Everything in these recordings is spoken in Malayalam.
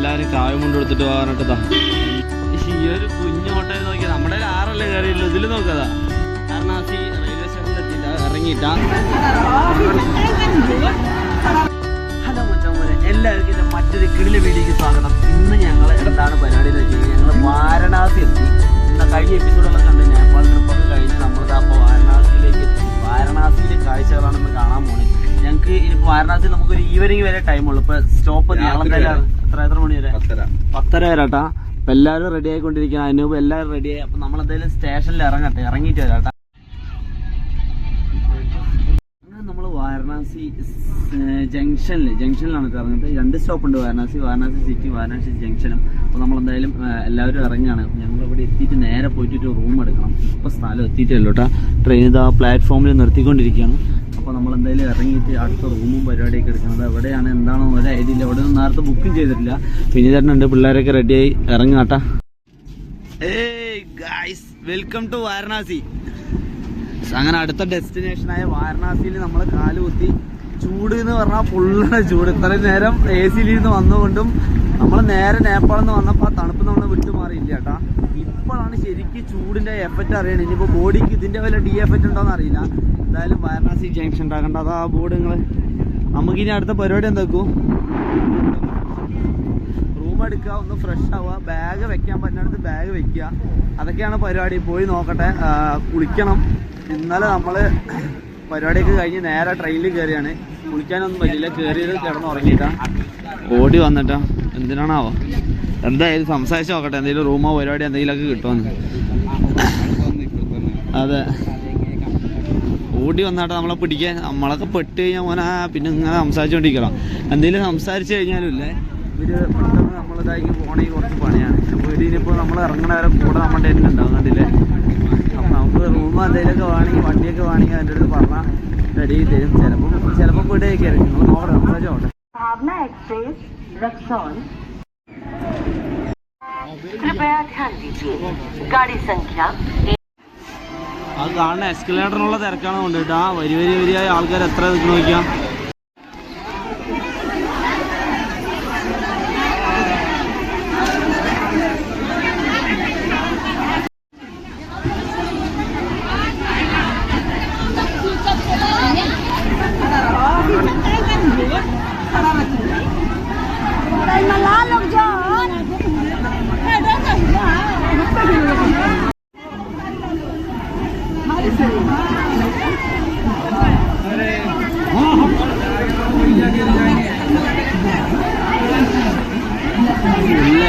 എല്ലാവരും കായം കൊണ്ട് കൊടുത്തിട്ട് പോകാനായിട്ടാ. ഈ ഒരു കുഞ്ഞു ഹോട്ടലിൽ നോക്കിയാൽ നമ്മുടെ 6 കയറിയില്ല. ഇതിൽ നോക്കതാ വാരണാസി റെയിൽവേ സ്റ്റേഷനിൽ എത്തിയിട്ടാ ഇറങ്ങിയിട്ടാ. ഹലോ മച്ചാന്മാരെ, എല്ലാവർക്കും എൻ്റെ മറ്റൊരു കിടില വീഡിയോയ്ക്ക് സ്വാഗതം. ഇന്ന് ഞങ്ങൾ എന്താണ് പരിപാടി എന്ന് വെച്ച് കഴിഞ്ഞാൽ ഞങ്ങൾ വാരണാസി എത്തി. ഇന്ന് കഴിഞ്ഞ എപ്പിസോഡുകളൊക്കെ കണ്ട് നേപ്പാൾ ട്രിപ്പൊക്കെ കഴിഞ്ഞ് നമ്മളിതാ അപ്പോൾ വാരണാസിയിലേക്ക് എത്തി. വാരണാസിയിലെ കാഴ്ചകളാണെന്ന് കാണാൻ പോകുന്നത്. ഞങ്ങൾക്ക് ഇനിയിപ്പോൾ വാരണാസിയിൽ നമുക്കൊരു ഈവനിങ് വരെ ടൈമുള്ളൂ. ഇപ്പോൾ സ്റ്റോപ്പ് ഞങ്ങളെന്തായാലും എത്ര മണി വരെ? 10:30 വരെ കേട്ടാ. അപ്പം എല്ലാവരും റെഡി ആയിക്കൊണ്ടിരിക്കുകയാണ്. അതിന് മുമ്പ് എല്ലാവരും റെഡിയായി. അപ്പം നമ്മളെന്തായാലും സ്റ്റേഷനിൽ ഇറങ്ങിയിട്ട് വരാം കേട്ടോ. നമ്മൾ വാരണാസി ജംഗ്ഷനിലാണ് ഇറങ്ങുന്നത്. 2 സ്റ്റോപ്പുണ്ട് വാരണാസി സിറ്റി, വാരണാസി ജംഗ്ഷനും. അപ്പോൾ നമ്മളെന്തായാലും എല്ലാവരും ഇറങ്ങുകയാണ്. ഞങ്ങളിവിടെ എത്തിയിട്ട് നേരെ പോയിട്ട് റൂം എടുക്കണം. ഇപ്പോൾ സ്ഥലം എത്തിയിട്ടല്ലോ കേട്ടോ. ട്രെയിൻ ഇതാ പ്ലാറ്റ്ഫോമിൽ നിർത്തിക്കൊണ്ടിരിക്കുകയാണ്. അപ്പോൾ നമ്മളെന്തായാലും ഇറങ്ങിയിട്ട് അടുത്ത റൂമും പരിപാടിയൊക്കെ എടുക്കുന്നത്. എവിടെയാണ് എന്താണോ ഒരു ഐഡിയ ഇല്ല. അവിടെ നിന്ന് നേരത്തെ ബുക്കും ചെയ്തിട്ടില്ല. പിന്നെ ചേട്ടനുണ്ട്, പിള്ളേരൊക്കെ റെഡിയായി ഇറങ്ങാട്ടാ. Guys, welcome to Varanasi. അങ്ങനെ അടുത്ത ഡെസ്റ്റിനേഷനായ വാരണാസിയിൽ നമ്മൾ കാലുകുത്തി. ചൂട് എന്ന് പറഞ്ഞാൽ ഫുള്ളാണ് ചൂട്. ഇത്രയും നേരം AC-ലിരുന്ന് വന്നുകൊണ്ടും നമ്മൾ നേരെ നേപ്പാളിൽ നിന്ന് വന്നപ്പോൾ ആ തണുപ്പ് നമ്മൾ വിട്ടുമാറിയില്ല കേട്ടാ. ഇപ്പോഴാണ് ശരിക്കും ചൂടിൻ്റെ എഫക്റ്റ് അറിയണം. ഇനിയിപ്പോൾ ബോഡിക്ക് ഇതിൻ്റെ വല്ല എഫക്റ്റ് ഉണ്ടോയെന്ന് അറിയില്ല. എന്തായാലും വാരണാസി ജംഗ്ഷൻ ഉണ്ടാകണ്ട. അതാ ആ ബോർഡ്. നമുക്കിനി അടുത്ത പരിപാടി എന്താക്കും? റൂം എടുക്കുക, ഒന്ന് ഫ്രഷ് ആവുക, ബാഗ് വെക്കാൻ പറ്റുന്നിടത്ത് ബാഗ് വെക്കുക. അതൊക്കെയാണ് പരിപാടി. പോയി നോക്കട്ടെ. കുളിക്കണം. ഇന്നലെ നമ്മൾ പരിപാടിയൊക്കെ കഴിഞ്ഞ് നേരെ ട്രെയിനിൽ കയറിയാണ്. കുളിക്കാനൊന്നും പറ്റില്ല. കയറിയത് കിടന്നുറങ്ങിയിട്ടാണ്. ഓടി വന്നിട്ടാ. എന്തിനാണാവോ? എന്തായാലും സംസാരിച്ച് നോക്കട്ടെ. എന്തെങ്കിലും റൂമോ പരിപാടി എന്തെങ്കിലുമൊക്കെ കിട്ടുമെന്ന്. അതെ, ഓടി വന്നാട്ടെ നമ്മളെ പിടിക്കാൻ. നമ്മളൊക്കെ പെട്ട് കഴിഞ്ഞാൽ മോനെ പിന്നെ ഇങ്ങനെ സംസാരിച്ചുകൊണ്ടിരിക്കണം. എന്തെങ്കിലും സംസാരിച്ച് കഴിഞ്ഞാലും ഇല്ലേ ഇവർ പെട്ടെന്ന് നമ്മളിതാക്കി പോകണമെങ്കിൽ കുറച്ച് പണിയാണ്. അപ്പോൾ ഇനിയിപ്പോൾ നമ്മൾ ഇറങ്ങണ വരെ കൂടെ നമ്മുടെ തന്നെ ഉണ്ടാവും. കണ്ടില്ലേ? അപ്പം നമുക്ക് റൂമോ എന്തെങ്കിലുമൊക്കെ വേണമെങ്കിൽ വണ്ടിയൊക്കെ വേണമെങ്കിൽ അതിൻ്റെ അടുത്ത് പറഞ്ഞാൽ റെഡി തരും. ചിലപ്പോൾ വീടേക്ക് ആയിരിക്കും. നമ്മൾ നോക്കട്ടെ, സംസാരിച്ചോട്ടെ. അത് കാണുന്ന എസ്കലേറ്ററിനുള്ള തിരക്കാണ് കൊണ്ടിട്ട്. ആ വരിയായ ആൾക്കാർ എത്ര നിൽക്കണം നോക്കിയാൽ.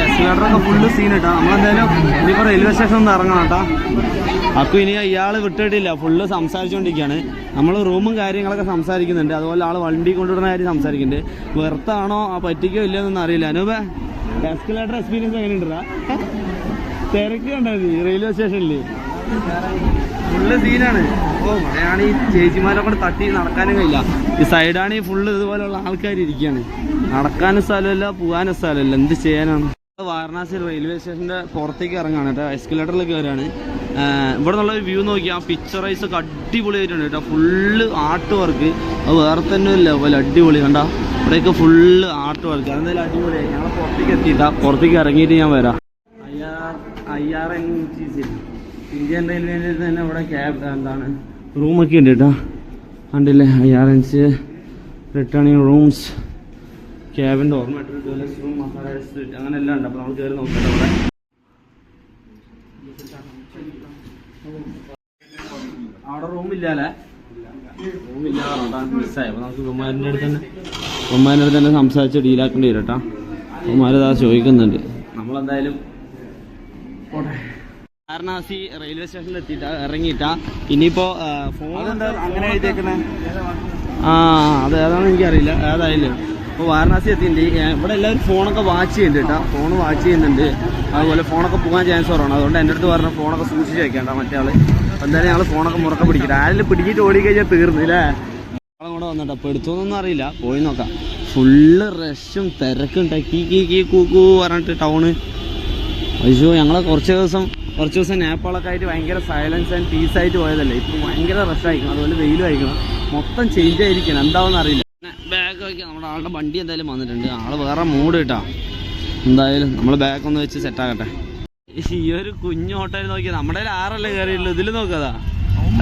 എസ്കലേറ്ററൊക്കെ ഫുള്ള് സീൻ കേട്ടോ. നമ്മളെന്തായാലും ഇനിയിപ്പോൾ റെയിൽവേ സ്റ്റേഷൻ ഒന്ന് ഇറങ്ങണം കേട്ടോ. അപ്പോൾ ഇനി ഇയാൾ വിട്ടിട്ടില്ല. ഫുള്ള് സംസാരിച്ചുകൊണ്ടിരിക്കുകയാണ്. നമ്മൾ റൂമും കാര്യങ്ങളൊക്കെ സംസാരിക്കുന്നുണ്ട്. അതുപോലെ ആൾ വണ്ടി കൊണ്ടുവിടുന്ന കാര്യം സംസാരിക്കുന്നുണ്ട്. വെറുത്താണോ പറ്റിക്കോ ഇല്ലയെന്നൊന്നും അറിയില്ല. അനൂപ, എസ്കലേറ്റർ എക്സ്പീരിയൻസ് എങ്ങനെയുണ്ടാ? തിരക്ക് കണ്ടാ നീ റെയിൽവേ സ്റ്റേഷനിൽ? ഫുള്ള് സീനാണ്. മഴയാണ്. ഈ ചേച്ചിമാരൊക്കെ കൊണ്ട് തട്ടി നടക്കാനും കഴിയില്ല. ഈ സൈഡാണ് ഈ ഫുള്ള് ഇതുപോലെയുള്ള ആൾക്കാർ ഇരിക്കുകയാണ്. നടക്കാനും സ്ഥലമില്ല, പോകാനും സ്ഥലമില്ല. എന്ത് ചെയ്യാനാണ്? വാരണാസി റെയിൽവേ സ്റ്റേഷൻ്റെ പുറത്തേക്ക് ഇറങ്ങാണ് കേട്ടോ. എസ്കലേറ്ററിൽ കയറുകയാണ്. ഇവിടെ നിന്നുള്ള ഒരു വ്യൂ നോക്കിയാൽ പിക്ചറൈസ് ഒക്കെ അടിപൊളിയായിട്ടുണ്ട് കേട്ടോ. Full art work. അത് വേറെ തന്നെ ഒരു ലെവൽ. അടിപൊളി കണ്ടാ. ഇവിടെയൊക്കെ ഫുള്ള് ആർട്ട് വർക്ക്. അതെന്തായാലും അടിപൊളിയായി. ഞങ്ങൾ പുറത്തേക്ക് എത്തിയിട്ടാ. പുറത്തേക്ക് ഇറങ്ങിയിട്ട് ഞാൻ വരാം. IRNTC ഇന്ത്യൻ റെയിൽവേയിൽ തന്നെ ഇവിടെ എന്താണ് റൂമൊക്കെ ഉണ്ട് കേട്ടോ. കണ്ടില്ലേ? IRNC returning rooms, cabin, dormitory, toilet room, masala street, അങ്ങനെ എല്ലാം ഉണ്ട്. അപ്പോൾ നമ്മൾ കയറി നോക്കട്ടെ. ഇവിടെ അവിടെ റൂമില്ലല്ലേ? റൂമില്ലാതാണോ? മിസ്സായി. അപ്പോൾ നമുക്ക് ഉമ്മാരുടെ അടുത്ത് തന്നെ സംസാരിച്ച് ഡീലാക്കേണ്ടി വരും കേട്ടോ. ഉമ്മാരതാ ചോദിക്കുന്നുണ്ട്. നമ്മളെന്തായാലും വാരണാസി റെയിൽവേ സ്റ്റേഷനിൽ എത്തിയിട്ടാ ഇറങ്ങിയിട്ടാ. ഇനിയിപ്പോൾ ഫോൺ എന്താ അങ്ങനെ എഴുതിയേക്കണേ? അത് ഏതാണെന്ന് എനിക്കറിയില്ല. ഏതായാലും ഇപ്പോൾ വാരണാസി എത്തിയിട്ടുണ്ട്. ഇവിടെ എല്ലാവരും ഫോണൊക്കെ വാച്ച് ചെയ്യുന്നുണ്ട് കേട്ടോ. ഫോൺ വാച്ച് ചെയ്യുന്നുണ്ട്. അതുപോലെ ഫോണൊക്കെ പോകാൻ ചാൻസ് കുറവാണ്. അതുകൊണ്ട് എൻ്റെ അടുത്ത് പറഞ്ഞ ഫോണൊക്കെ സൂക്ഷിച്ച് വെക്കേണ്ട മറ്റേ ആൾ. അപ്പോൾ എന്തായാലും ഞങ്ങൾ ഫോണൊക്കെ മുറക്കെ പിടിക്കട്ടെ. ആരെങ്കിലും പിടിക്കിട്ട് ഓടിക്കഴിഞ്ഞാൽ തീർന്നില്ലേ? ആളെ കൂടെ വന്നിട്ടോ. അപ്പോൾ എടുത്തോന്നൊന്നും അറിയില്ല. പോയി നോക്കാം. ഫുള്ള് റഷും തിരക്കും കീ കൂക്കൂ പറഞ്ഞിട്ട് ടൗണ്. അയ്യോ, ഞങ്ങൾ കുറച്ച് ദിവസം നേപ്പാളൊക്കെ ആയിട്ട് ഭയങ്കര സൈലൻസ് ആൻഡ് പീസ് ആയിട്ട് പോയതല്ലേ. ഇപ്പോൾ ഭയങ്കര റഷ് ആയിരിക്കണം. അതുപോലെ വെയിലും ആയിരിക്കണം. മൊത്തം ചേഞ്ച് ആയിരിക്കണം. എന്താണെന്ന് അറിയില്ല. ബാഗ് വയ്ക്കാം. നമ്മുടെ ആളുടെ വണ്ടി എന്തായാലും വന്നിട്ടുണ്ട്. ആൾ വേറെ മൂഡ് കിട്ടാം. എന്തായാലും നമ്മൾ ബാഗ് ഒന്ന് വെച്ച് സെറ്റാക്കട്ടെ. ഈ ഒരു കുഞ്ഞു ഹോട്ടലിൽ നോക്കിയാൽ നമ്മുടെ 6 കയറിയുള്ളൂ. ഇതിൽ നോക്കാതാ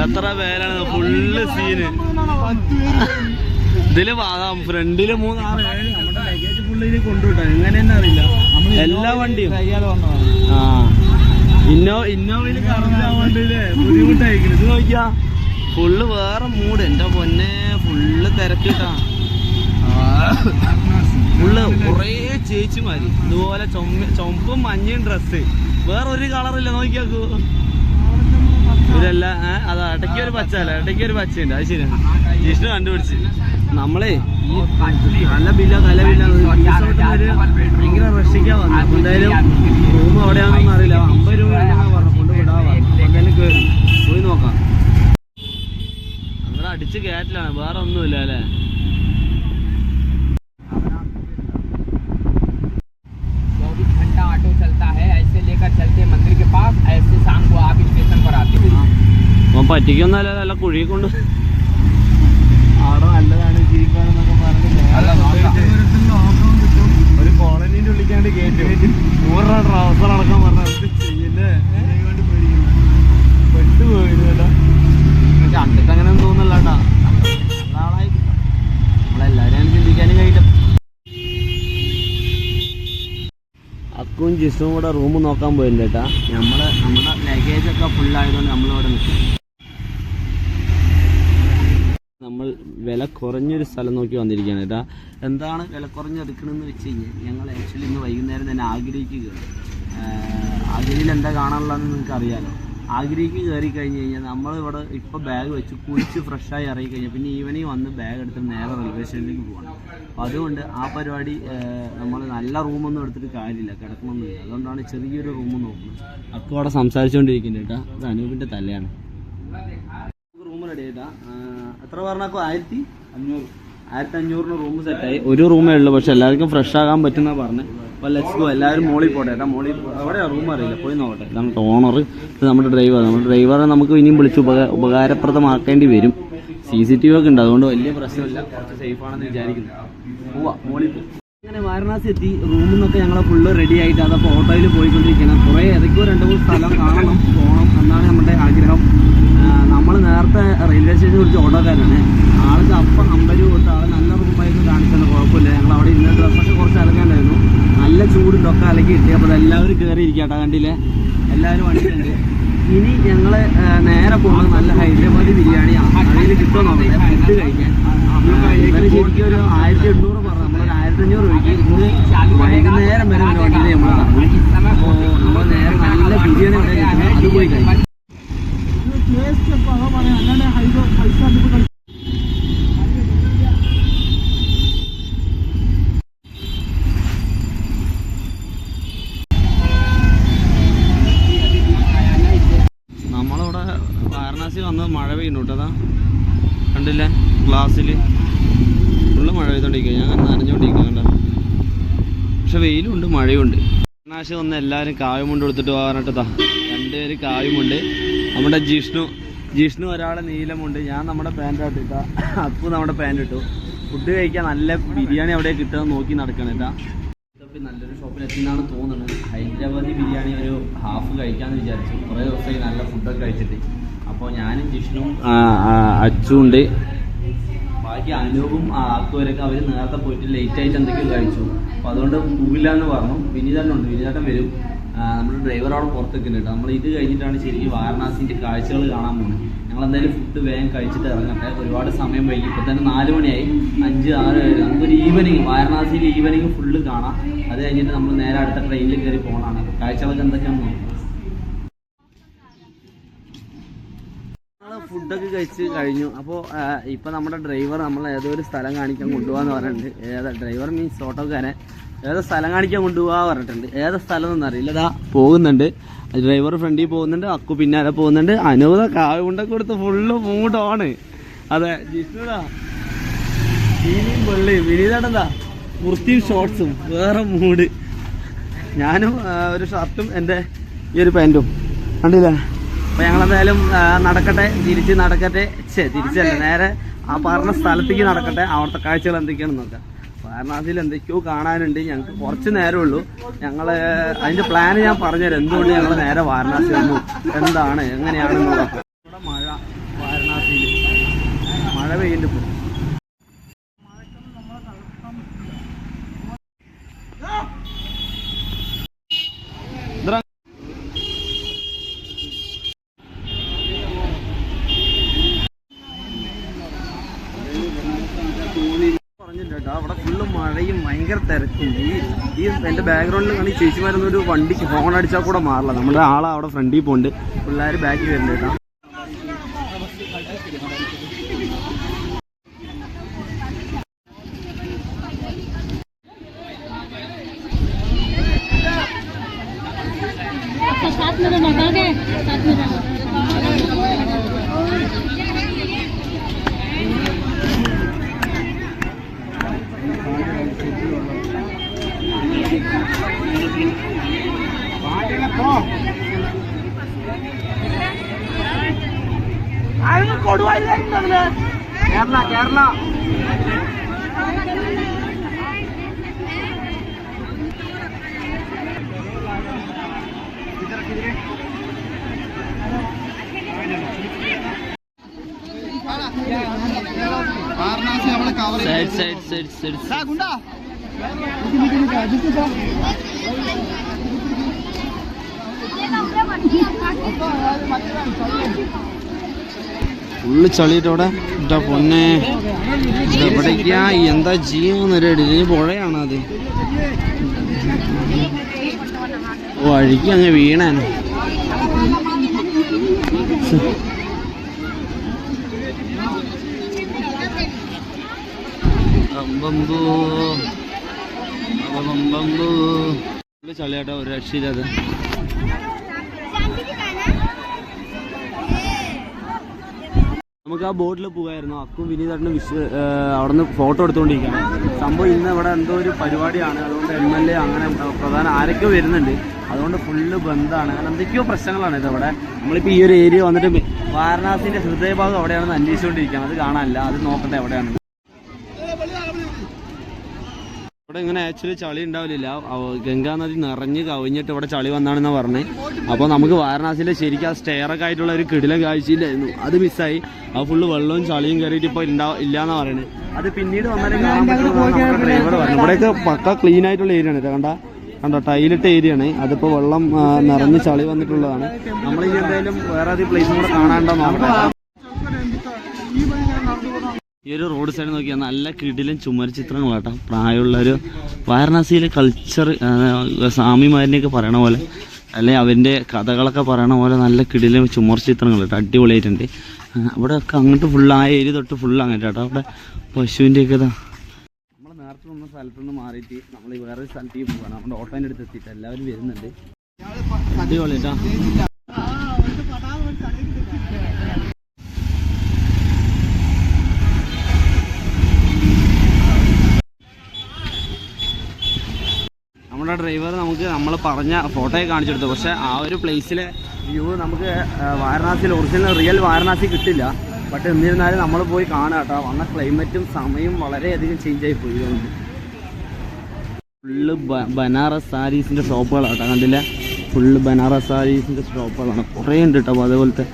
എത്ര പേരാണ്, ഫുള്ള് സീന്. ഇതില് ഫ്രണ്ടില് 3, 6, 7 നമ്മുടെ ലഗേജ് ഫുള്ള് ഇതിൽ കൊണ്ടുവിട്ടാ എങ്ങനെ തന്നെ അറിയില്ല. എല്ലാ വണ്ടിയും ഇന്നോവയിൽ കറങ്ങാണ്ടില്ലേ ബുദ്ധിമുട്ടായിരിക്കും. ഇത് നോക്കിയാ ഫുള്ള് വേറെ മൂഡ്. എൻ്റെ പൊന്നെ ഫുള്ള് തിരക്കിട്ടാ. ഫുള്ള് കുറേ ചേച്ചിമാര് ഇതുപോലെ ചുമപ്പും മഞ്ഞയും ഡ്രസ്സ്, വേറെ ഒരു കളറില്ല. നോക്കിയാക്കൂ ഇതെല്ലാം. അതാ ഇടയ്ക്ക് ഒരു പച്ച അല്ല, ഇടയ്ക്ക് ഒരു പച്ചയുണ്ട്. അത് ശരിയാണ്, ജിഷ്ണു കണ്ടുപിടിച്ച്. നമ്മളേ ഈ കലബില്ല ഭയങ്കര റഷിക്കാൻ വന്നു. അപ്പൊ എന്തായാലും റൂം എവിടെയാണെന്നൊന്നും അറിയില്ല. 50 രൂപ പറഞ്ഞു കൊണ്ടുവിടാ പറഞ്ഞു. എന്തായാലും കയറി പോയി നോക്കാം. അങ്ങനെ അടിച്ച് കയറ്റിലാണ്, വേറെ ഒന്നുമില്ല അല്ലേ. അപ്പം പറ്റിക്കൊന്നല്ല, നല്ല കുഴി കൊണ്ട് അവിടെ നല്ലതാണ് ജീവിക്കാനെന്നൊക്കെ പറഞ്ഞിട്ട് ഒരു കോളനീൻ്റെ ഉള്ളിക്കാണ്ട് കയറ്റി 100 രൂപ ട്രാവസർ അടക്കാൻ പറഞ്ഞത് ചെയ്യല്ലേ. പെട്ടുപോയിരുന്നു കേട്ടോ. പക്ഷെ അണ്ടിട്ട് അങ്ങനെ ഒന്നും തോന്നില്ല കേട്ടാ. നല്ല ആളായി നമ്മളെല്ലാവരും ചിന്തിക്കാനും കഴിയില്ല. അക്കും ജിസും കൂടെ റൂം നോക്കാൻ പോയില്ല കേട്ടാ. നമ്മുടെ ലഗേജൊക്കെ ഫുള്ളായതുകൊണ്ട് നമ്മളിവിടെ നിൽക്കും. നമ്മൾ വില കുറഞ്ഞൊരു സ്ഥലം നോക്കി വന്നിരിക്കുകയാണ് കേട്ടാ. എന്താണ് വില കുറഞ്ഞെടുക്കണമെന്ന് വെച്ച് കഴിഞ്ഞാൽ ഞങ്ങൾ ആക്ച്വലി ഇന്ന് വൈകുന്നേരം തന്നെ ആഗ്രഹിക്കുകയാണ്. ആഗ്രയിൽ എന്താ കാണാനുള്ളതെന്ന് നിങ്ങൾക്ക് അറിയാമല്ലോ. ആഗ്രഹിക്ക് കയറി കഴിഞ്ഞ് കഴിഞ്ഞാൽ നമ്മളിവിടെ ഇപ്പോൾ ബാഗ് വെച്ച് കുളിച്ച് ഫ്രഷായി ഇറങ്ങി കഴിഞ്ഞാൽ പിന്നെ ഈവനിങ് വന്ന് ബാഗ് എടുത്ത് നേരെ റെയിൽവേ സ്റ്റേഷനിലേക്ക് പോകണം. അപ്പോൾ അതുകൊണ്ട് ആ പരിപാടി നമ്മൾ നല്ല റൂമൊന്നും എടുത്തിട്ട് കാര്യമില്ല, കിടക്കണമെന്നില്ല. അതുകൊണ്ടാണ് ചെറിയൊരു റൂം നോക്കുന്നത്. അക്കും അവിടെ സംസാരിച്ചുകൊണ്ടിരിക്കുന്നത് കേട്ടാ. അത് അനൂപിൻ്റെ തലയാണ്. റൂം റെഡി ആയിട്ടാ. എത്ര പറഞ്ഞാൽ 1500 റൂം സെറ്റായി. ഒരു റൂമേ ഉള്ളൂ, പക്ഷെ എല്ലാവർക്കും ഫ്രഷ് ആകാൻ പറ്റുന്ന പറഞ്ഞ്. അപ്പോൾ ലെറ്റ്സ് ഗോ. എല്ലാവരും മോളിൽ പോട്ടെ ഏട്ടാ. മോളിൽ എവിടെയാണ് റൂം അറിയില്ല, പോയി നോക്കട്ടെ. ഇതാണ് ഓണർ, ഇത് നമ്മുടെ ഡ്രൈവർ. നമ്മുടെ ഡ്രൈവറെ നമുക്ക് ഇനിയും വിളിച്ച് ഉപകാരപ്രദമാക്കേണ്ടി വരും. CCTV ഒക്കെ ഉണ്ട്, അതുകൊണ്ട് വലിയ പ്രശ്നമില്ല, കുറച്ച് സേഫാണെന്ന് വിചാരിക്കുന്നു. പോവാ മോളിൽ പോകും. അങ്ങനെ വാരണാസി എത്തി. റൂമിൽ നിന്നൊക്കെ ഞങ്ങൾ ഫുള്ള് റെഡി ആയിട്ട് അതപ്പോൾ ഓട്ടോയിൽ പോയിക്കൊണ്ടിരിക്കണം. കുറേ ഏതൊക്കെയോ 2-3 സ്ഥലം കാണണം, പോകണം എന്നാണ് നമ്മുടെ ആഗ്രഹം. നമ്മൾ നേരത്തെ റെയിൽവേ സ്റ്റേഷനെ കുറിച്ച് ഓട്ടോക്കാരാണ്. ആൾക്ക് അപ്പം 50 രൂപ കൊടുത്ത് ആൾ നല്ല റൂമായിരുന്നു കാണിച്ചാൽ കുഴപ്പമില്ല. ഞങ്ങൾ അവിടെ ഇന്ന ഡ്രസ്സൊക്കെ കുറച്ച് അലക്കാണ്ടായിരുന്നു. നല്ല ചൂടുണ്ടൊക്കെ അലക്കി കിട്ടി. അപ്പോൾ എല്ലാവരും കയറിയിരിക്കട്ടെ, കണ്ടില്ലേ എല്ലാവരും വണ്ടിയുണ്ട്. ഇനി ഞങ്ങൾ നേരെ പോകുന്നത് നല്ല ഹൈദരാബാദി ബിരിയാണി അതിൽ കിട്ടുമോ നോക്കട്ടെ ഫുഡ് കഴിക്കാൻ. ഇവർ ശരിക്കും ഒരു 1800 പറഞ്ഞു, നമ്മളൊരു 1500 രൂപയ്ക്ക് ഇന്ന് വൈകുന്നേരം വരെ ഒരു വണ്ടിയിൽ നമ്മൾ തന്നു. അപ്പോൾ നമ്മൾ നേരെ നല്ല ബിരിയാണി ഇവിടെ കിട്ടുന്നത്, അത് പോയി കഴിക്കും. നമ്മളിവിടെ വാരണാസി വന്നത് മഴ പെയ്യുന്നു കേട്ടോ. കണ്ടില്ലേ ഗ്ലാസ്സിൽ ഫുള്ള് മഴ പെയ്തോണ്ടിരിക്കുക. ഞാൻ നനഞ്ഞോണ്ടിരിക്കുക കണ്ട. പക്ഷെ വെയിലുണ്ട് മഴയുണ്ട്. വാരണാസി വന്ന് എല്ലാവരും കായും കൊണ്ട് കൊടുത്തിട്ട് പോകാനായിട്ടാ. 2 പേര് കായുമുണ്ട്. നമ്മുടെ ജിഷ്ണു ഒരാളെ നീലമുണ്ട്. ഞാൻ നമ്മുടെ പാൻറ് ഇട്ടിട്ടാ. അപ്പു നമ്മുടെ പാൻറ് ഇട്ടു. ഫുഡ് കഴിക്കാൻ നല്ല ബിരിയാണി അവിടെ കിട്ടുക നോക്കി നടക്കണം കേട്ടാ. നല്ലൊരു ഷോപ്പിൽ എത്തിയെന്നാണ് തോന്നുന്നത്. ഹൈദരാബാദി ബിരിയാണി ഒരു ഹാഫ് കഴിക്കാമെന്ന് വിചാരിച്ചു. കുറേ ദിവസമായി നല്ല ഫുഡൊക്കെ കഴിച്ചിട്ട്. അപ്പോൾ ഞാനും ജിഷ്ണുവും അച്ചുണ്ട്. ബാക്കി അനൂപും അക്കുവരൊക്കെ അവർ നേരത്തെ പോയിട്ട് ലേറ്റായിട്ട് എന്തൊക്കെയോ കഴിച്ചു. അപ്പോൾ അതുകൊണ്ട് പോകില്ല എന്ന് പറഞ്ഞു. വിനീതനുണ്ട്, വിനീതേട്ടൻ വരും. നമ്മുടെ ഡ്രൈവർ അവിടെ പുറത്തേക്കുണ്ട് കേട്ടോ. നമ്മൾ ഇത് കഴിഞ്ഞിട്ടാണ് ശരിക്കും വാരണാസിൻ്റെ കാഴ്ചകൾ കാണാൻ പോകുന്നത്. ഞങ്ങൾ എന്തായാലും ഫുഡ് വേഗം കഴിച്ചിട്ട് ഇറങ്ങട്ടെ. ഒരുപാട് സമയം വൈകി. ഇപ്പോൾ തന്നെ 4 മണിയായി. 5, 6 നമുക്കൊരു ഈവനിങ് വാരണാസിയിൽ ഈവനിങ് ഫുള്ള് കാണാം. അത് കഴിഞ്ഞിട്ട് നമ്മൾ നേരെ അടുത്ത ട്രെയിനിൽ കയറി പോകണമാണ്. കാഴ്ചകളൊക്കെ എന്തൊക്കെയാണെന്ന് നോക്കാം. ഫുഡൊക്കെ കഴിച്ച് കഴിഞ്ഞു. അപ്പോൾ ഇപ്പം നമ്മുടെ ഡ്രൈവർ നമ്മൾ ഏതോ ഒരു സ്ഥലം കാണിക്കാൻ കൊണ്ടുപോകാന്ന് പറഞ്ഞിട്ടുണ്ട്. ഡ്രൈവർ മീൻസ് ഓട്ടോക്കാരൻ ഏതോ സ്ഥലം കാണിക്കാൻ കൊണ്ടുപോകാൻ പറഞ്ഞിട്ടുണ്ട്. ഏതോ സ്ഥലം ഒന്നും അറിയില്ല. ഇതാ പോകുന്നുണ്ട് ഡ്രൈവർ, ഫ്രണ്ടിൽ പോകുന്നുണ്ട്. അക്കു പിന്നാലെ പോകുന്നുണ്ട്. അനൂപ കാവ് കൊണ്ടൊക്കെ കൊടുത്ത് ഫുള്ള് മൂഡാണ്. അതെ ജിഷ്ണുടാ ചീനിയും വെള്ളിയും. വിനീതാണെന്താ വൃത്തിയും ഷോർട്സും വേറെ മൂഡ്. ഞാനും ഒരു ഷർട്ടും എൻ്റെ ഈ ഒരു പാൻറ്റും കണ്ടില്ലേ. അപ്പോൾ ഞങ്ങളെന്തായാലും നടക്കട്ടെ, തിരിച്ച് നടക്കട്ടെ. തിരിച്ചല്ല, നേരെ ആ പറഞ്ഞ സ്ഥലത്തേക്ക് നടക്കട്ടെ. അവിടുത്തെ കാഴ്ചകൾ എന്തൊക്കെയാണെന്ന് നോക്കാം. വാരണാസിയിൽ എന്തൊക്കെയോ കാണാനുണ്ട്. ഞങ്ങൾക്ക് കുറച്ച് നേരമുള്ളൂ. ഞങ്ങള് അതിന്റെ പ്ലാന് ഞാൻ പറഞ്ഞുതരാം, എന്തുകൊണ്ട് ഞങ്ങൾ നേരെ വാരണാസി വന്നു, എന്താണ് എങ്ങനെയാണെന്നുള്ളത്. ഇവിടെ മഴ, വാരണാസിയിൽ മഴ പെയ്യുന്നുണ്ട് ഇപ്പോൾ. അവിടെ ഫുള്ള് മഴയും ഭയങ്കര തിരക്കും. ഈ എന്റെ ബാക്ക്ഗ്രൗണ്ടിൽ കാണി ചേച്ചിമാരൊന്നും ഒരു വണ്ടിക്ക് ഹോൺ അടിച്ചാൽ കൂടെ മാറില്ല. നമ്മുടെ ആളെ അവിടെ ഫ്രണ്ടിൽ പോകുന്നുണ്ട്, പിള്ളേർ ബാക്കിൽ വരുന്നുണ്ട് കേട്ടോ. Kerala Kerala side side side side full ചളിയിട്ട് അവിടെ എന്താ പൊന്നെ, എവിടേക്കാ എന്താ ചെയ്യാന്നൊരു പുഴയാണ് അത്. വഴിക്ക് അങ്ങ് വീണാണ്. ചളിയാട്ടോ, ഒരു രക്ഷയില്ലാതെ. നമുക്ക് ആ ബോട്ടിൽ പോകായിരുന്നു. അക്കും വിനീതേട്ടന് അവിടെ നിന്ന് ഫോട്ടോ എടുത്തുകൊണ്ടിരിക്കുകയാണ്. സംഭവം ഇന്ന് ഇവിടെ എന്തോ ഒരു പരിപാടിയാണ്, അതുകൊണ്ട് MLA അങ്ങനെ പ്രധാന ആരൊക്കെയോ വരുന്നുണ്ട്, അതുകൊണ്ട് ഫുള്ള് ബന്ധാണ്. അങ്ങനെ എന്തൊക്കെയോ പ്രശ്നങ്ങളാണ് ഇതവിടെ. നമ്മളിപ്പോൾ ഈ ഒരു ഏരിയ വന്നിട്ട് വാരണാസിൻ്റെ ഹൃദയഭാഗം എവിടെയാണെന്ന് അന്വേഷിച്ചുകൊണ്ടിരിക്കുകയാണ്. അത് കാണാനില്ല, അത് നോക്കട്ടെ എവിടെയാണ്. ഇവിടെ ഇങ്ങനെ ആക്ച്വലി ചളി ഉണ്ടാവില്ല. ഗംഗാ നദി നിറഞ്ഞ് കവിഞ്ഞിട്ട് ഇവിടെ ചളി വന്നാണെന്നാണ് പറഞ്ഞത്. അപ്പോൾ നമുക്ക് വാരണാസിയിലെ ശരിക്കും ആ സ്റ്റെയറൊക്കെ ആയിട്ടുള്ള ഒരു കിടിലം കാഴ്ചയില്ലായിരുന്നു, അത് മിസ്സായി. അത് ഫുള്ള് വെള്ളവും ചളിയും കയറിയിട്ട് ഇപ്പോൾ ഇല്ലാന്നാണ് പറയുന്നത്. അത് പിന്നീട് വന്നാലും കാണാൻ പറ്റുന്ന ഡ്രൈവർ പറഞ്ഞു. ഇവിടെയൊക്കെ പക്ക ക്ലീൻ ആയിട്ടുള്ള ഏരിയ ആണ്. കണ്ടോ ടൈലിട്ട ഏരിയ ആണ്. അതിപ്പോൾ വെള്ളം നിറഞ്ഞ് ചളി വന്നിട്ടുള്ളതാണ്. നമ്മളിനി എന്തായാലും വേറെ ഏത് പ്ലേസും കൂടെ കാണാനുണ്ടോ നോക്കട്ടെ. ഈ ഒരു റോഡ് സൈഡ് നോക്കിയാൽ നല്ല കിടിലും ചുമര് ചിത്രങ്ങളാട്ടോ. പ്രായമുള്ളൊരു വാരണാസിയിലെ കൾച്ചർ സ്വാമിമാരിനെയൊക്കെ പറയണ പോലെ, അല്ലെങ്കിൽ അവൻ്റെ കഥകളൊക്കെ പറയണ പോലെ നല്ല കിടിലും ചുമർ ചിത്രങ്ങൾ കേട്ടോ, അടിപൊളിയായിട്ടുണ്ട്. ഇവിടെ ഒക്കെ അങ്ങോട്ട് ഫുള്ള് ആ ഏരിയ തൊട്ട് ഫുള്ള് അങ്ങോട്ട് കേട്ടോ. അവിടെ പശുവിൻ്റെയൊക്കെ ഇതാ. നമ്മൾ നേരത്തെ വന്ന സ്ഥലത്തുനിന്ന് മാറിയിട്ട് നമ്മൾ വേറെ സ്ഥലത്തേക്ക് പോകാണ്. നമ്മുടെ ഓട്ടോൻ്റെ അടുത്ത് എത്തിയിട്ട് എല്ലാവരും വരുന്നുണ്ട്. അടിപൊളി കേട്ടോ. നമ്മുടെ ഡ്രൈവർ നമുക്ക് നമ്മൾ പറഞ്ഞ ഫോട്ടോയെ കാണിച്ചെടുത്തു. പക്ഷേ ആ ഒരു പ്ലേസിലെ വ്യൂ നമുക്ക് വാരണാസിയിൽ ഒറിജിനൽ റിയൽ വാരണാസി കിട്ടില്ല. ബട്ട് എന്നിരുന്നാലും നമ്മൾ പോയി കാണുക കേട്ടോ. വന്ന ക്ലൈമറ്റും സമയവും വളരെയധികം ചേഞ്ച് ആയി പോയി. ഫുള്ള് ബനാറസ് സാരീസിൻ്റെ ഷോപ്പുകളാണ് കേട്ടോ. കണ്ടില്ല, ഫുള്ള് ബനാറസ് സാരീസിൻ്റെ ഷോപ്പുകളാണ്. കുറേ ഉണ്ട് കേട്ടോ. അപ്പോൾ അതേപോലത്തെ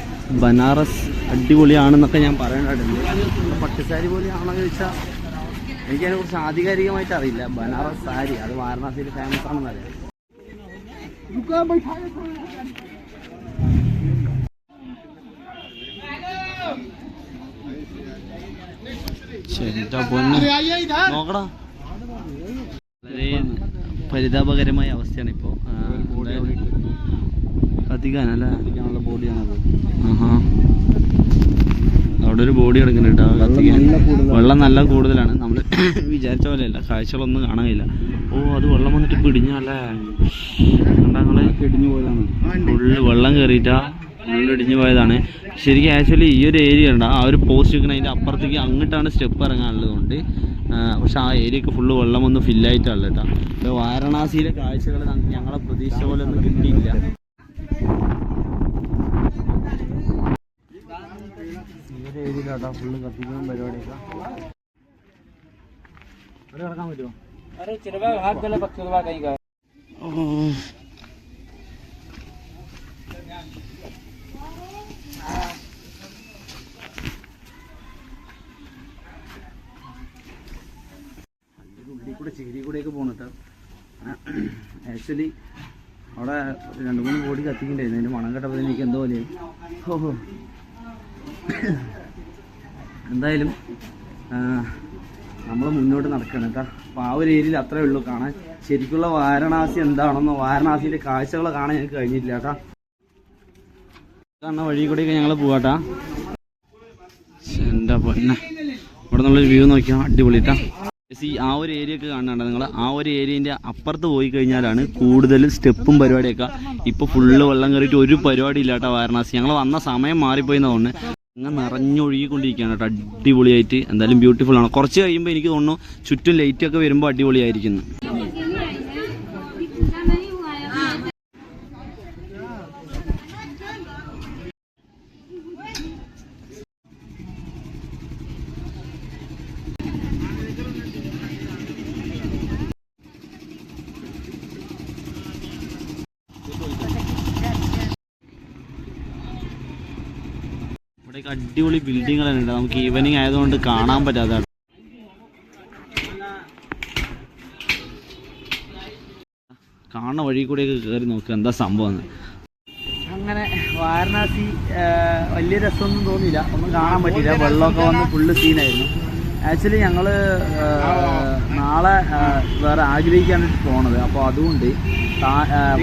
ബനാറസ് അടിപൊളിയാണെന്നൊക്കെ ഞാൻ പറയാനായിട്ടുണ്ട്. പട്ടുസാരി പോലെയാണെന്ന് ചോദിച്ചാൽ എനിക്കതിനെക്കുറിച്ച് ആധികാരികമായിട്ട് അറിയില്ല. ബനാറസ് സാരി അത് വാരണാസിയിൽ ഫേമസ് ആണെന്ന് അറിയാം. നോക്കടാ, വളരെ പരിതാപകരമായ അവസ്ഥയാണ് ഇപ്പോൾ. കത്തിക്കാനല്ലേ, കത്തിക്കാനുള്ള ബോഡിയാണത്. അവിടെ ഒരു ബോഡി കിടക്കുന്നുണ്ട് കേട്ടോ, കത്തിക്കാൻ. വെള്ളം നല്ല കൂടുതലാണ്, നമ്മൾ വിചാരിച്ച പോലെയല്ല, കാഴ്ചകളൊന്നും കാണാനില്ല. ഓ, അത് വെള്ളം വന്നിട്ട് പിടിഞ്ഞല്ലേ, കണ്ടങ്ങള് ഇടിഞ്ഞു പോയതാണ്. ഫുള്ള് വെള്ളം കയറിയിട്ടാ ഫുള്ള് ഇടിഞ്ഞു പോയതാണ്. ശരിക്കും ആക്ച്വലി ഈ ഒരു ഏരിയ ഉണ്ട്, ആ ഒരു പോസ്റ്റ് വെക്കുന്ന അതിൻ്റെ അപ്പുറത്തേക്ക് അങ്ങോട്ടാണ് സ്റ്റെപ്പ് ഇറങ്ങാനുള്ളതുകൊണ്ട്. പക്ഷെ ആ ഏരിയക്ക് ഫുള്ള് വെള്ളം ഒന്നും ഫില്ലായിട്ടാണ് കേട്ടോ. ഇപ്പോൾ വാരണാസിയിലെ കാഴ്ചകൾ ഞങ്ങളെ പ്രതീക്ഷ പോലെ ഒന്നും കിട്ടിയില്ല. ഈ ഒരു ഏരിയയിലാട്ടോ ഫുള്ള് കത്തിക്കുന്ന പരിപാടിയൊക്കെ. അവിടെ കിടക്കാൻ പറ്റുമോ? ഉള്ളിൽ കൂടെ ചേരി കൂടെയൊക്കെ പോകണിട്ട് ആക്ച്വലി അവിടെ 2-3 കോടി കത്തിക്കണ്ടായിരുന്നു. അതിൻ്റെ മണം കേട്ടപ്പോൾ എനിക്ക് എന്തോ പോലെ. ഓഹോ, എന്തായാലും നമ്മൾ മുന്നോട്ട് നടക്കണം കേട്ടോ. അപ്പോൾ ആ ഒരു ഏരിയയിൽ അത്രേ ഉള്ളൂ കാണാൻ. ശരിക്കുള്ള വാരണാസി എന്താണെന്നോ വാരണാസിയിലെ കാഴ്ചകൾ കാണാൻ ഞങ്ങൾക്ക് കഴിഞ്ഞിട്ടില്ല കേട്ടോ. കാണുന്ന വഴി കൂടെയൊക്കെ ഞങ്ങൾ പോവാട്ടാ. എൻ്റെ പൊന്നെ, ഇവിടെ നിന്നുള്ളൊരു വ്യൂ നോക്കിയാൽ അടിപൊളിട്ടാ. ആ ഒരു ഏരിയ ഒക്കെ കാണുന്നുണ്ട് നിങ്ങൾ. ആ ഒരു ഏരിയൻ്റെ അപ്പുറത്ത് പോയി കഴിഞ്ഞാലാണ് കൂടുതലും സ്റ്റെപ്പും പരിപാടിയൊക്കെ. ഇപ്പോൾ ഫുള്ള് വെള്ളം കയറിയിട്ട് ഒരു പരിപാടി ഇല്ല കേട്ടോ വാരണാസി. ഞങ്ങൾ വന്ന സമയം മാറിപ്പോയി എന്ന് തോന്നുന്നു. അങ്ങനെ നിറഞ്ഞൊഴുകിക്കൊണ്ടിരിക്കുകയാണ് കേട്ടോ, അടിപൊളിയായിട്ട്. എന്തായാലും ബ്യൂട്ടിഫുൾ ആണ്. കുറച്ച് കഴിയുമ്പോൾ എനിക്ക് തോന്നുന്നു ചുറ്റും ലൈറ്റൊക്കെ വരുമ്പോൾ അടിപൊളിയായിരിക്കുന്നു. ഇവിടെയൊക്കെ അടിപൊളി ബിൽഡിങ്ങുകളാണ്. നമുക്ക് ഈവനിങ് ആയതുകൊണ്ട് കാണാൻ പറ്റാത്ത. കാണുന്ന വഴി കൂടെയൊക്കെ കയറി നോക്കുക എന്താ സംഭവം. അങ്ങനെ വാരണാസി വലിയ രസമൊന്നും തോന്നിയില്ല, ഒന്നും കാണാൻ പറ്റിയില്ല. വെള്ളമൊക്കെ വന്ന് ഫുള്ള് സീനായിരുന്നു. ആക്ച്വലി ഞങ്ങൾ നാളെ വേറെ ആഗ്രഹിക്കാണ് പോണത്. അപ്പോൾ അതുകൊണ്ട്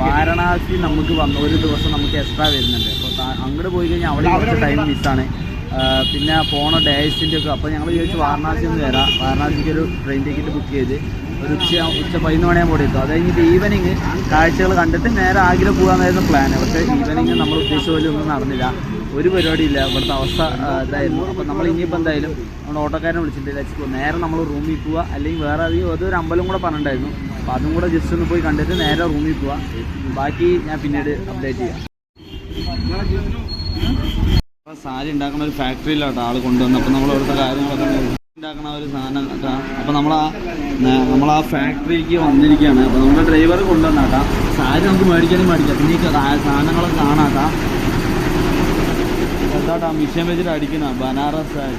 വാരണാസി നമുക്ക് വന്ന ഒരു ദിവസം നമുക്ക് എക്സ്ട്രാ വരുന്നുണ്ട്. അപ്പോൾ അങ്ങോട്ട് പോയി കഴിഞ്ഞാൽ അവിടെ കുറച്ച് ടൈം മിസ്സാണ്. പിന്നെ പോണ ഡേയ്സിൻ്റെ ഒക്കെ. അപ്പോൾ ഞങ്ങൾ ചോദിച്ചു വാരണാസി ഒന്ന് വരാം. വാരണാസിക്ക് ഒരു ട്രെയിൻ ടിക്കറ്റ് ബുക്ക് ചെയ്ത് ഒരു ഉച്ച 11 മണിയാകുമ്പോൾ കൂടെ എത്തും. അത് കഴിഞ്ഞിട്ട് ഈവനിങ് കാഴ്ചകൾ കണ്ടിട്ട് നേരെ ആഗ്ര പോകാമെന്നായിരുന്നു പ്ലാന്. പക്ഷേ ഈവനിങ് നമ്മൾ ഉദ്ദേശിച്ച പോലെ ഒന്നും നടന്നില്ല. ഒരു പരിപാടിയില്ല. ഇവിടുത്തെ അവസ്ഥ ഇതായിരുന്നു. അപ്പോൾ നമ്മൾ ഇനിയിപ്പോൾ എന്തായാലും നമ്മൾ ഓട്ടോക്കാരനെ വിളിച്ചിട്ട് നേരെ നമ്മൾ റൂമിൽ പോവുക, അല്ലെങ്കിൽ വേറെ അതൊരു അമ്പലം കൂടെ പറഞ്ഞിട്ടുണ്ടായിരുന്നു. അപ്പോൾ അതും കൂടെ ജസ്റ്റ് ഒന്ന് പോയി കണ്ടിട്ട് നേരെ റൂമിൽ പോവുക. ബാക്കി ഞാൻ പിന്നീട് അപ്ഡേറ്റ് ചെയ്യാം. അപ്പോൾ സാരി ഉണ്ടാക്കുന്ന ഒരു ഫാക്ടറിയിലോട്ടോ ആൾ കൊണ്ടുവന്നു. അപ്പോൾ നമ്മൾ ഇവിടുത്തെ കാര്യങ്ങളൊക്കെ ഉണ്ടാക്കുന്ന ഒരു സാധനം കേട്ടോ. അപ്പോൾ നമ്മൾ ആ ഫാക്ടറിക്ക് വന്നിരിക്കുകയാണ്. അപ്പോൾ നമ്മുടെ ഡ്രൈവർ കൊണ്ടുവന്നാട്ടാ. സാരി നമുക്ക് മേടിക്കാനും പിന്നെ ഈ സാധനങ്ങളൊക്കെ കാണാട്ടാ. എന്താട്ടാ മിഷൻ വെച്ചിട്ട് അടിക്കുന്ന ബനാറസ് സാരി.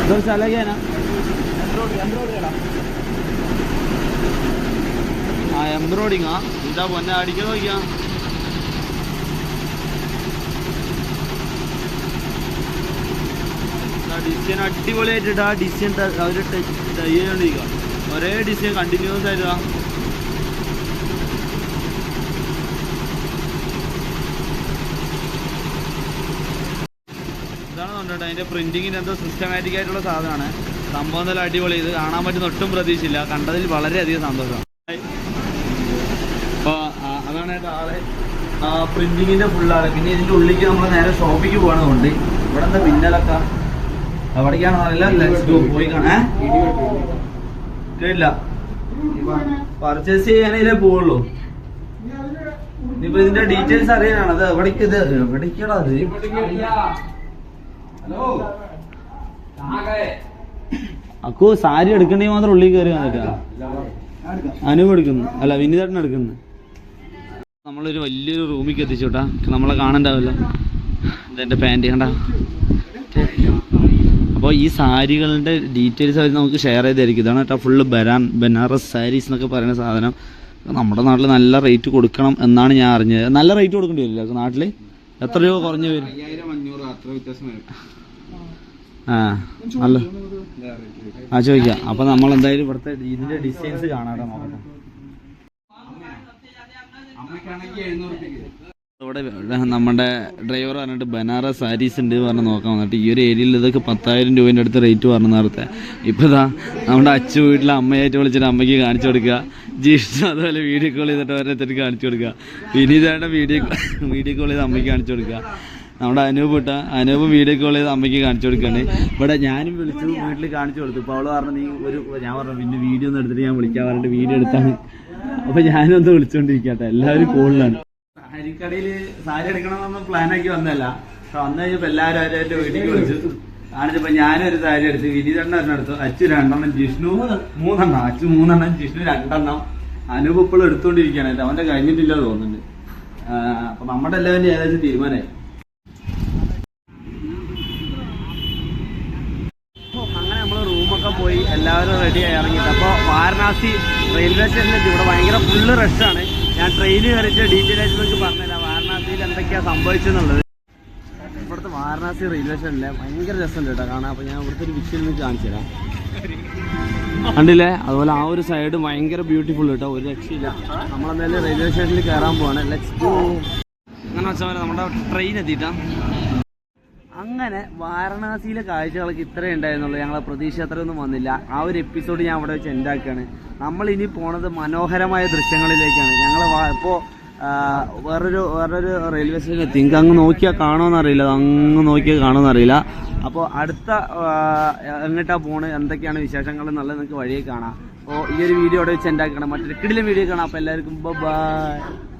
ഇതൊരു സ്ഥലക്കാനാ എംബ്രോയിഡിങ്ങാ. ഇതാ പൊന്നെ അടിക്കാൻ നോക്കിയാ. ഡിസൈൻ അടിപൊളിയായിട്ടാ. ഡിസൈൻ അവർ ചെയ്തുകൊണ്ടിരിക്കുക. ഒരേ ഡിസൈൻ കണ്ടിന്യൂസ് ആയിട്ടാ. ഇതാണ് കണ്ടോ അതിൻ്റെ പ്രിന്റിങ്ങിന് എന്തോ സിസ്റ്റമാറ്റിക് ആയിട്ടുള്ള സാധനമാണ്. സംഭവം നല്ല അടിപൊളി. ഇത് കാണാൻ പറ്റുന്ന ഒട്ടും പ്രതീക്ഷയില്ല. കണ്ടതിൽ വളരെയധികം സന്തോഷമാണ്. അപ്പോൾ അതാണ് ആളെ പ്രിന്റിങ്ങിൻ്റെ ഫുള്ളാണ്. പിന്നെ ഇതിൻ്റെ ഉള്ളിലേക്ക് നമ്മൾ നേരെ ഷോപ്പിക്ക് പോകണതുകൊണ്ട് ഇവിടെ എന്താ പിന്നലൊക്കെ അവിടേക്കാണ് നല്ല പോയി കാണാൻ കേട്ടില്ല. പർച്ചേസ് ചെയ്യാനേ പോവുള്ളൂ. ഇനിയിപ്പോ ഇതിന്റെ ഡീറ്റെയിൽസ് അറിയാനാണ്. അത് എവിടേക്ക് ഇത് എവിടേക്കാണ് അത് അക്കു സാരി എടുക്കണ്ടെങ്കിൽ മാത്രം ഉള്ളിൽ കയറി വന്നിട്ടാ. അനുവ് എടുക്കുന്നു, അല്ല വിനീതേട്ടൻ എടുക്കുന്നു. നമ്മളൊരു വലിയൊരു റൂമിലേക്ക് എത്തിച്ചോട്ടാ. നമ്മളെ കാണണ്ടാവില്ല. ഇതെന്റെ പാൻറ് കണ്ട. അപ്പോൾ ഈ സാരികളുടെ ഡീറ്റെയിൽസ് അവർ നമുക്ക് ഷെയർ ചെയ്തായിരിക്കും. ഇതാണ് കേട്ടോ ഫുള്ള് ബനാറസ് സാരീസ് എന്നൊക്കെ പറയുന്ന സാധനം. നമ്മുടെ നാട്ടിൽ നല്ല റേറ്റ് കൊടുക്കണം എന്നാണ് ഞാൻ അറിഞ്ഞത്. നല്ല റേറ്റ് കൊടുക്കേണ്ടി വരില്ല നാട്ടിൽ? എത്ര രൂപ കുറഞ്ഞു വരും? നല്ല ചോദിക്കാം. അപ്പോൾ നമ്മളെന്തായാലും ഇവിടുത്തെ ഇതിൻ്റെ ഡിസൈൻസ് കാണാതെ നോക്കണം. ഇവിടെ നമ്മുടെ ഡ്രൈവർ പറഞ്ഞിട്ട് ബനാറസ് സാരീസ് ഉണ്ട് പറഞ്ഞ് നോക്കാൻ വന്നിട്ട് ഈ ഒരു ഏരിയയിൽ ഇതൊക്കെ 10,000 രൂപേൻ്റെ അടുത്ത് റേറ്റ് പറഞ്ഞു നേരത്തെ. ഇപ്പോൾ ഇതാ നമ്മുടെ അച്ചു വീട്ടിലെ അമ്മയായിട്ട് വിളിച്ചിട്ട് അമ്മയ്ക്ക് കാണിച്ചു കൊടുക്കുക. ജിഷ്ണു അതുപോലെ വീഡിയോ കോൾ ചെയ്തിട്ട് ഓരോരുത്തർക്ക് കാണിച്ചു കൊടുക്കുക. വിനീതയുടെ വീഡിയോ കോൾ ചെയ്ത് അമ്മയ്ക്ക് കാണിച്ചു കൊടുക്കുക. നമ്മുടെ അനൂപ് വീഡിയോ കോൾ ചെയ്ത് അമ്മയ്ക്ക് കാണിച്ചു കൊടുക്കുകയാണ്. ഇവിടെ ഞാനും വിളിച്ചു വീട്ടിൽ കാണിച്ചു കൊടുത്തു. ഇപ്പോൾ അവള് പറഞ്ഞു നീ ഞാൻ പറഞ്ഞു പിന്നെ വീഡിയോ ഒന്നും എടുത്തിട്ട് ഞാൻ വിളിക്കാൻ പറഞ്ഞിട്ട് വീഡിയോ എടുത്താണ്. അപ്പോൾ ഞാനൊന്ന് വിളിച്ചുകൊണ്ടിരിക്കട്ടെ. എല്ലാവരും കോളിലാണ്. സാരിക്കടയിൽ സാരി എടുക്കണമെന്നൊന്നും പ്ലാനാക്കി വന്നതല്ല. വന്നു കഴിഞ്ഞപ്പോ എല്ലാവരും അവരുടെ വീട്ടിലേക്ക് വിളിച്ചു കാണിച്ചപ്പോ ഞാനും ഒരു സാരി എടുത്ത് വിനീതെണ്ണം ഒരെണ്ണം അച്ചു 2 ജിഷ്ണു 3 അച്ചു 3 ജിഷ്ണു 2 അനൂപ് ഇപ്പോഴും എടുത്തോണ്ടിരിക്കുകയാണ്. അവന്റെ കഴിഞ്ഞിട്ടില്ല തോന്നുന്നുണ്ട്. അപ്പൊ നമ്മുടെ എല്ലാവരും ഏകദേശം തീരുമാനമായി. അങ്ങനെ നമ്മൾ റൂമൊക്കെ പോയി എല്ലാവരും റെഡിയായി ഇറങ്ങിയിട്ട് അപ്പോൾ വാരണാസി റെയിൽവേ സ്റ്റേഷനിലെത്തി. ഇവിടെ ഭയങ്കര ഫുള്ള് റഷാണ്. ഞാൻ ട്രെയിനിൽ കയറിയിട്ട് ഡീറ്റെയിൽ ആയിട്ട് നിങ്ങൾക്ക് പറഞ്ഞുതരാം വാരണാസിയിൽ എന്തൊക്കെയാണ് സംഭവിച്ചെന്നുള്ളത്. ഇവിടുത്തെ വാരണാസി റെയിൽവേ സ്റ്റേഷനിലെ ഭയങ്കര രസമുണ്ട് കേട്ടോ കാണാൻ. അപ്പോൾ ഞാൻ ഇവിടുത്തെ ഒരു വിഷ്വൽ നിങ്ങൾക്ക് കാണിച്ചു തരാം. കണ്ടില്ലേ? അതുപോലെ ആ ഒരു സൈഡ് ഭയങ്കര ബ്യൂട്ടിഫുൾ കേട്ടോ, ഒരു രക്ഷയില്ല. നമ്മളെന്തായാലും റെയിൽവേ സ്റ്റേഷനിൽ കയറാൻ പോവാണ്. Let's go. അങ്ങനെ വെച്ചാൽ നമ്മുടെ ട്രെയിൻ എത്തിയിട്ടാ. അങ്ങനെ വാരണാസിയിലെ കാഴ്ചകളൊക്കെ ഇത്രയും ഉണ്ടായിരുന്നുള്ളൂ. ഞങ്ങളെ പ്രതീക്ഷ അത്രയൊന്നും വന്നില്ല. ആ ഒരു എപ്പിസോഡ് ഞാൻ അവിടെ വെച്ച് എൻഡാക്കുകയാണ്. നമ്മൾ ഇനി പോണത് മനോഹരമായ ദൃശ്യങ്ങളിലേക്കാണ്. ഞങ്ങൾ ഇപ്പോൾ വേറൊരു റെയിൽവേ സ്റ്റേഷൻ എത്തി. നിങ്ങൾക്ക് അങ്ങ് നോക്കിയാൽ കാണുമെന്നറിയില്ല, അങ്ങ് നോക്കിയാൽ കാണുമെന്നറിയില്ല. അപ്പോൾ അടുത്ത എങ്ങോട്ടാണ് പോണത്, എന്തൊക്കെയാണ് വിശേഷങ്ങൾ എന്നുള്ളത് നിങ്ങൾക്ക് വഴിയെ കാണാം. അപ്പോൾ ഈ ഒരു വീഡിയോ അവിടെ വെച്ച് എൻഡാക്കണം. മറ്റൊരു കിടിലൻ വീഡിയോ കാണാം. അപ്പോൾ എല്ലാവർക്കും ബൈ.